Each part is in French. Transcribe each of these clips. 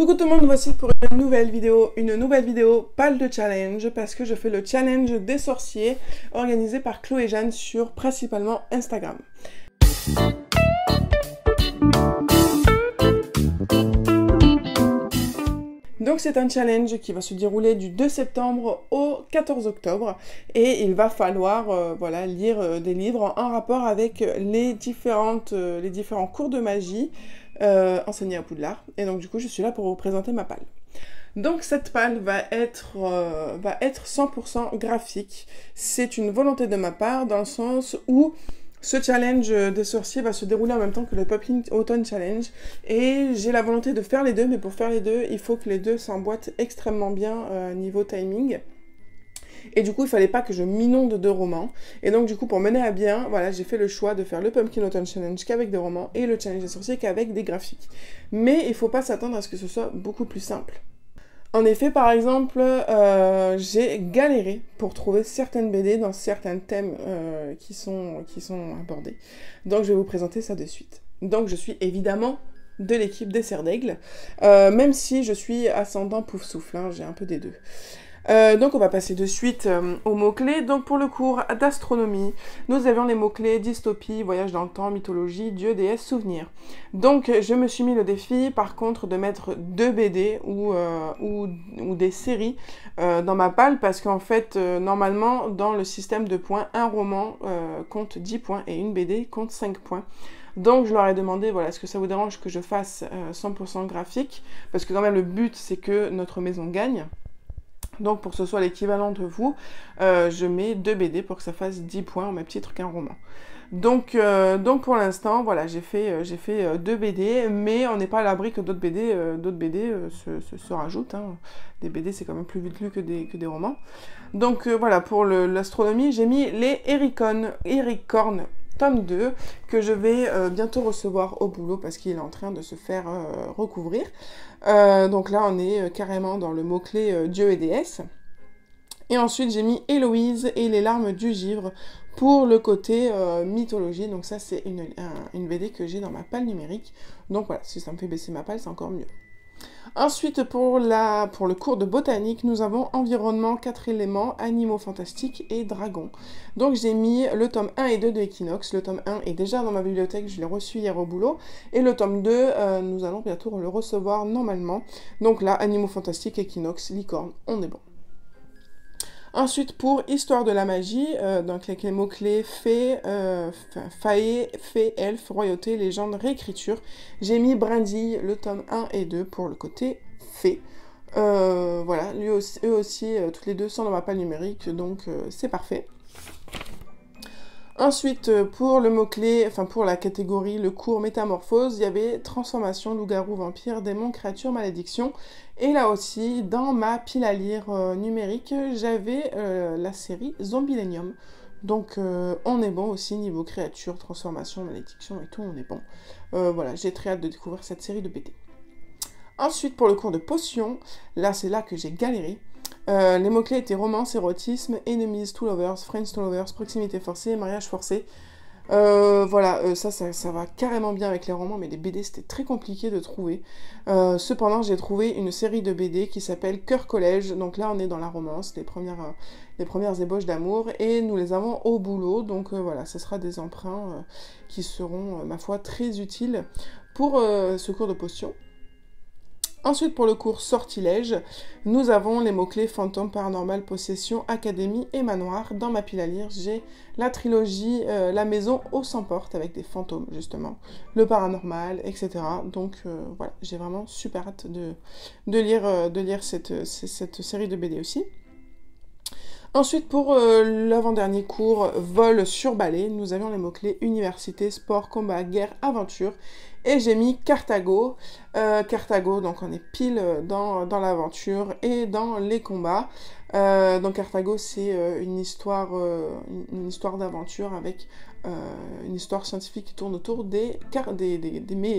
Coucou tout le monde, voici pour une nouvelle vidéo pâle de challenge parce que je fais le challenge des sorciers organisé par Chloé Jeanne sur principalement Instagram. Donc c'est un challenge qui va se dérouler du 2 septembre au 14 octobre et il va falloir lire des livres en rapport avec les différents cours de magie enseignés à Poudlard. Et donc du coup je suis là pour vous présenter ma palle. Donc cette palle va être 100% graphique. C'est une volonté de ma part dans le sens où ce challenge des sorciers va se dérouler en même temps que le Pumpkin Autumn Challenge et j'ai la volonté de faire les deux, mais pour faire les deux, il faut que les deux s'emboîtent extrêmement bien niveau timing. Et du coup, il fallait pas que je m'inonde de romans. Et donc du coup, pour mener à bien, voilà, j'ai fait le choix de faire le Pumpkin Autumn Challenge qu'avec des romans et le challenge des sorciers qu'avec des graphiques. Mais il faut pas s'attendre à ce que ce soit beaucoup plus simple. En effet, par exemple, j'ai galéré pour trouver certaines BD dans certains thèmes qui sont abordés. Donc je vais vous présenter ça de suite. Donc je suis évidemment de l'équipe des Serres d'Aigle, même si je suis ascendant Poufsouffle, hein, j'ai un peu des deux. Donc on va passer de suite aux mots-clés. Donc pour le cours d'astronomie, nous avions les mots-clés dystopie, voyage dans le temps, mythologie, dieu, déesse, souvenir. Donc je me suis mis le défi par contre de mettre 2 BD ou des séries dans ma palle parce qu'en fait normalement dans le système de points, un roman compte 10 points et une BD compte 5 points. Donc je leur ai demandé, voilà, est-ce que ça vous dérange que je fasse 100% graphique? Parce que quand même le but c'est que notre maison gagne. Donc pour que ce soit l'équivalent de vous, je mets 2 BD pour que ça fasse 10 points au même titre qu'un roman. Donc pour l'instant, voilà, j'ai fait 2 BD, mais on n'est pas à l'abri que d'autres BD, se rajoutent. Hein. Des BD, c'est quand même plus vite lu que des romans. Donc voilà, pour l'astronomie, j'ai mis les Ericorn tome 2, que je vais bientôt recevoir au boulot parce qu'il est en train de se faire recouvrir. Donc là, on est carrément dans le mot-clé Dieu et déesse. Et ensuite, j'ai mis Héloïse et les larmes du givre pour le côté mythologie. Donc ça, c'est une BD que j'ai dans ma palle numérique. Donc voilà, si ça me fait baisser ma palle, c'est encore mieux. Ensuite, pour le cours de botanique, nous avons environnement, 4 éléments, animaux fantastiques et dragons. Donc j'ai mis le tome 1 et 2 de Equinox. Le tome 1 est déjà dans ma bibliothèque, je l'ai reçu hier au boulot. Et le tome 2, nous allons bientôt le recevoir normalement. Donc là, animaux fantastiques, Equinox, licorne, on est bon. Ensuite, pour histoire de la magie, donc avec les mots-clés fée, faé, fée, elfe, royauté, légende, réécriture, j'ai mis Brindille, le tome 1 et 2 pour le côté fée. Voilà, eux aussi, toutes les deux sont dans ma palle numérique, donc c'est parfait. Ensuite, pour le mot-clé, enfin pour la catégorie, le cours métamorphose, il y avait transformation, loup-garou, vampire, démon, créature, malédiction. Et là aussi, dans ma pile à lire numérique, j'avais la série Zombilenium. Donc on est bon aussi, niveau créature, transformation, malédiction et tout, on est bon. Voilà, j'ai très hâte de découvrir cette série de BD. Ensuite, pour le cours de potions, là c'est là que j'ai galéré. Les mots-clés étaient romance, érotisme, enemies to lovers, friends to lovers, proximité forcée, mariage forcé. Voilà, ça va carrément bien avec les romans, mais les BD c'était très compliqué de trouver. Cependant, j'ai trouvé une série de BD qui s'appelle Cœur Collège. Donc là, on est dans la romance, les premières ébauches d'amour, et nous les avons au boulot. Donc voilà, ce sera des emprunts qui seront, ma foi, très utiles pour ce cours de potions. Ensuite, pour le cours sortilège, nous avons les mots-clés fantôme, paranormal, possession, académie et manoir. Dans ma pile à lire, j'ai la trilogie La maison aux 100 portes avec des fantômes, justement, le paranormal, etc. Donc voilà, j'ai vraiment super hâte de lire cette série de BD aussi. Ensuite, pour l'avant-dernier cours, vol sur balai, nous avions les mots-clés université, sport, combat, guerre, aventure. Et j'ai mis Carthago. Carthago, donc on est pile dans l'aventure et dans les combats. Donc Carthago, c'est une histoire d'aventure avec une histoire scientifique qui tourne autour des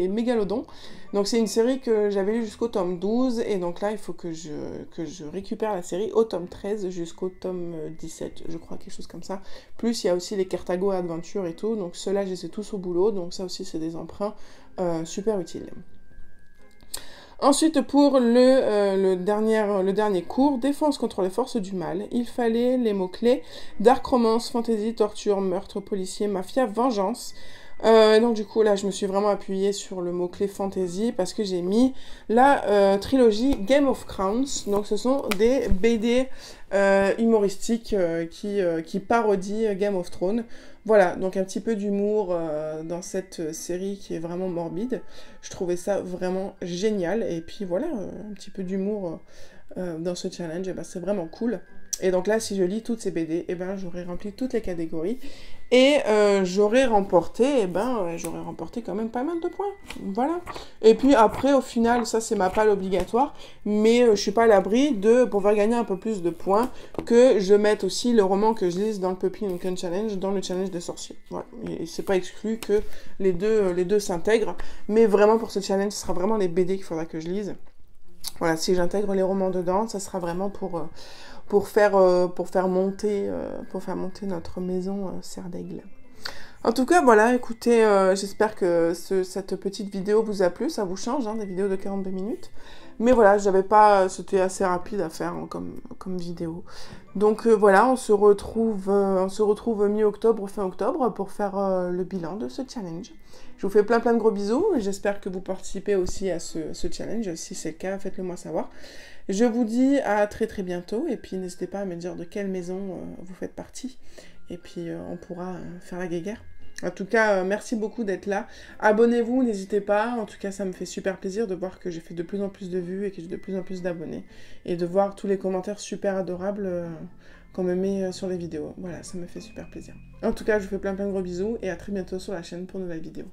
mégalodons. Donc c'est une série que j'avais lue jusqu'au tome 12, et donc là il faut que je récupère la série au tome 13 jusqu'au tome 17, je crois, quelque chose comme ça. Plus il y a aussi les Carthago Adventure et tout, donc ceux-là je les ai tous au boulot, donc ça aussi c'est des emprunts super utiles. Ensuite, pour le dernier cours, défense contre les forces du mal, il fallait les mots-clés dark romance, fantasy, torture, meurtre, policier, mafia, vengeance. Donc du coup, là, je me suis vraiment appuyée sur le mot-clé fantasy parce que j'ai mis la trilogie Game of Crowns. Donc ce sont des BD humoristiques qui parodient Game of Thrones. Voilà, donc un petit peu d'humour dans cette série qui est vraiment morbide. Je trouvais ça vraiment génial. Et puis voilà, un petit peu d'humour dans ce challenge, et ben, c'est vraiment cool. Et donc là, si je lis toutes ces BD, et ben, j'aurai rempli toutes les catégories. Et j'aurais remporté quand même pas mal de points. Voilà. Et puis après, au final, ça c'est ma palle obligatoire, mais je suis pas à l'abri de, pour faire gagner un peu plus de points, que je mette aussi le roman que je lise dans le Puppy Lincoln Challenge, dans le challenge des sorciers. Voilà. Et c'est pas exclu que les deux s'intègrent, mais vraiment pour ce challenge, ce sera vraiment les BD qu'il faudra que je lise. Voilà, si j'intègre les romans dedans, ça sera vraiment pour faire monter notre maison Serre d'Aigle. En tout cas, voilà, écoutez, j'espère que cette petite vidéo vous a plu, ça vous change, hein, des vidéos de 42 minutes. Mais voilà, c'était assez rapide à faire hein, comme vidéo. Donc voilà, on se retrouve mi-octobre, fin octobre, pour faire le bilan de ce challenge. Je vous fais plein de gros bisous, j'espère que vous participez aussi à ce challenge. Si c'est le cas, faites-le moi savoir. Je vous dis à très bientôt, et puis n'hésitez pas à me dire de quelle maison vous faites partie. Et puis on pourra faire la guéguerre. En tout cas, merci beaucoup d'être là. Abonnez-vous, n'hésitez pas. En tout cas, ça me fait super plaisir de voir que j'ai fait de plus en plus de vues et que j'ai de plus en plus d'abonnés. Et de voir tous les commentaires super adorables qu'on me met sur les vidéos. Voilà, ça me fait super plaisir. En tout cas, je vous fais plein de gros bisous et à très bientôt sur la chaîne pour une nouvelle vidéo.